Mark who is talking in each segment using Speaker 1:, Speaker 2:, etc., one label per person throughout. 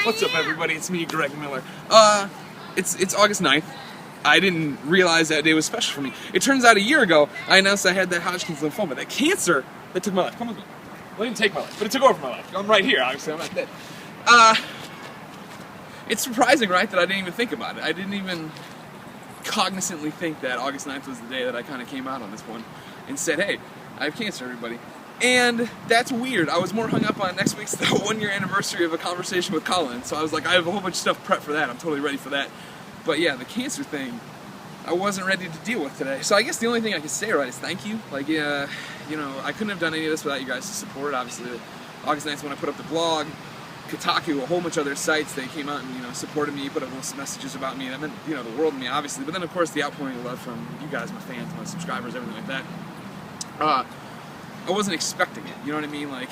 Speaker 1: What's up, everybody? It's me, Greg Miller. It's August 9th. I didn't realize that day was special for me. It turns out a year ago, I announced I had that Hodgkin's lymphoma, that cancer that took my life. Come with me. Well, it didn't take my life, but it took over my life. I'm right here, obviously. I'm not dead. It's surprising, right, that I didn't even think about it. I didn't even cognizantly think that August 9th was the day that I kind of came out on this one and said, hey, I have cancer, everybody. And that's weird. I was more hung up on next week's the 1-year anniversary of a conversation with Colin. So I was like, I have a whole bunch of stuff prepped for that. I'm totally ready for that. But yeah, the cancer thing, I wasn't ready to deal with today. So I guess the only thing I can say, right, is thank you. Like, you know, I couldn't have done any of this without you guys' support. Obviously, August 9th when I put up the blog, Kotaku, a whole bunch of other sites, they came out and, you know, supported me, put up little messages about me. That meant, you know, the world to me, obviously. But then, of course, the outpouring of love from you guys, my fans, my subscribers, everything like that. I wasn't expecting it, you know what I mean? Like,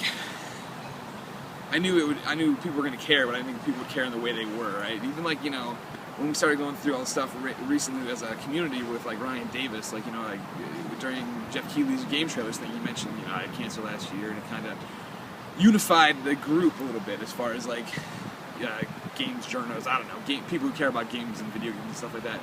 Speaker 1: I knew people were gonna care, but I didn't think people would care in the way they were, right? Even like, you know, when we started going through all the stuff recently as a community with like Ryan Davis, like, you know, like during Jeff Keighley's game trailers thing, you mentioned, you know, I had cancer last year, and it kind of unified the group a little bit as far as like games journalists, I don't know, people who care about games and video games and stuff like that.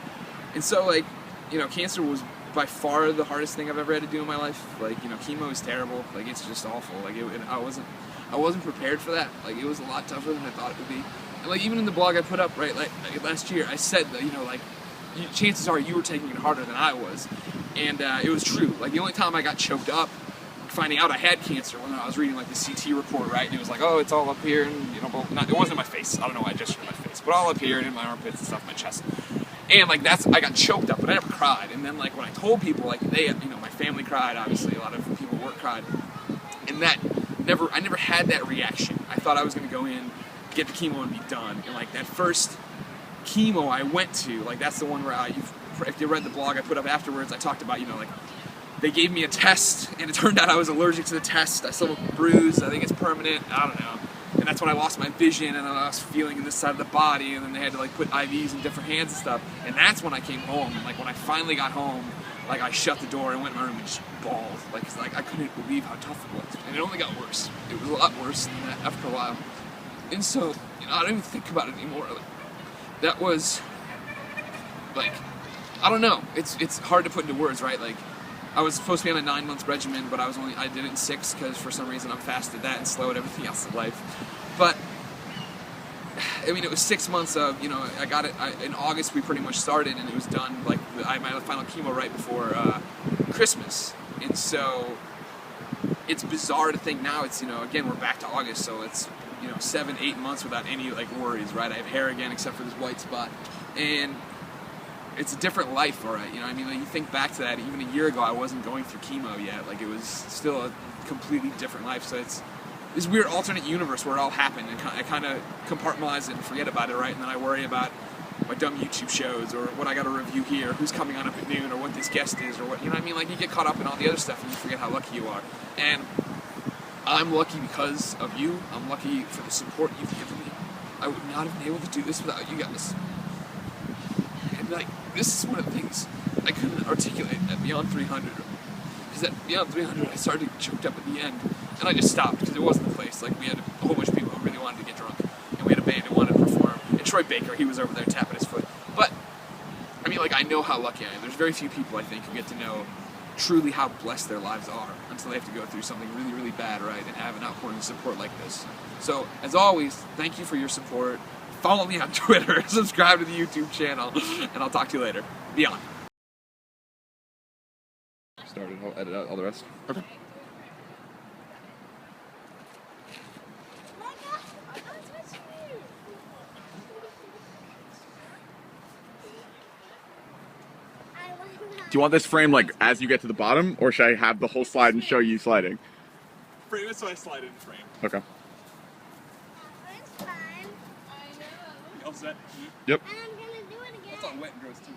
Speaker 1: And so, like, you know, cancer was by far the hardest thing I've ever had to do in my life. Like, you know, chemo is terrible. Like, it's just awful. Like, I wasn't prepared for that. Like, it was a lot tougher than I thought it would be. And like, even in the blog I put up, right, like last year, I said that, you know, like, chances are you were taking it harder than I was. And it was true. Like, the only time I got choked up finding out I had cancer when I was reading like the CT report, right? And it was like, oh, it's all up here, and, you know, it wasn't in my face. I don't know why I gestured in my face, but all up here and in my armpits and stuff, my chest. And like I got choked up, but I never cried. And then like when I told people, like they, you know, my family cried. Obviously, a lot of people at work cried, and I never had that reaction. I thought I was gonna go in, get the chemo, and be done. And like that first chemo I went to, like that's the one where if you read the blog I put up afterwards, I talked about, you know, like they gave me a test, and it turned out I was allergic to the test. I still have a bruise. I think it's permanent. I don't know. And that's when I lost my vision, and I lost feeling in this side of the body, and then they had to like put IVs in different hands and stuff. And that's when I came home. And like when I finally got home, like I shut the door and went in my room and just bawled. Like, 'cause, like I couldn't believe how tough it was. And it only got worse. It was a lot worse than that after a while. And so, you know, I don't even think about it anymore. Like, that was like, I don't know. It's hard to put into words, right? Like, I was supposed to be on a 9-month regimen, but I did it in 6 because for some reason I'm fast at that and slow at everything else in life. But I mean, it was 6 months of, you know, I got it in August. We pretty much started, and it was done. Like, I had my final chemo right before Christmas, and so it's bizarre to think now. It's, you know, again, we're back to August, so it's, you know, 7-8 months without any like worries, right? I have hair again, except for this white spot, and it's a different life, all right? You know, I mean, like, you think back to that, even a year ago, I wasn't going through chemo yet. Like, it was still a completely different life. So it's this weird alternate universe where it all happened, and I kind of compartmentalize it and forget about it, right? And then I worry about my dumb YouTube shows, or what I got to review here, who's coming on up at noon, or what this guest is, or what, you know what I mean? Like, you get caught up in all the other stuff, and you forget how lucky you are. And I'm lucky because of you. I'm lucky for the support you've given me. I would not have been able to do this without you guys. And like, this is one of the things I couldn't articulate at Beyond 300. Because at Beyond 300, I started choked up at the end, and I just stopped because it wasn't the place. Like, we had a whole bunch of people who really wanted to get drunk, and we had a band who wanted to perform. And Troy Baker, he was over there tapping his foot. But I mean, like, I know how lucky I am. There's very few people, I think, who get to know truly how blessed their lives are until they have to go through something really, really bad, right, and have an outpouring of support like this. So, as always, thank you for your support. Follow me on Twitter, subscribe to the YouTube channel, and I'll talk to you later. Beyond.
Speaker 2: Started, I'll edit out all the rest. Okay. Do you want this frame like as you get to the bottom, or should I have the whole slide and show you sliding?
Speaker 1: Frame it so I slide in frame.
Speaker 2: Okay.
Speaker 3: It's fine. I know.
Speaker 1: You all set?
Speaker 2: Yep.
Speaker 3: And I'm gonna do it again.
Speaker 1: It's all wet and gross too.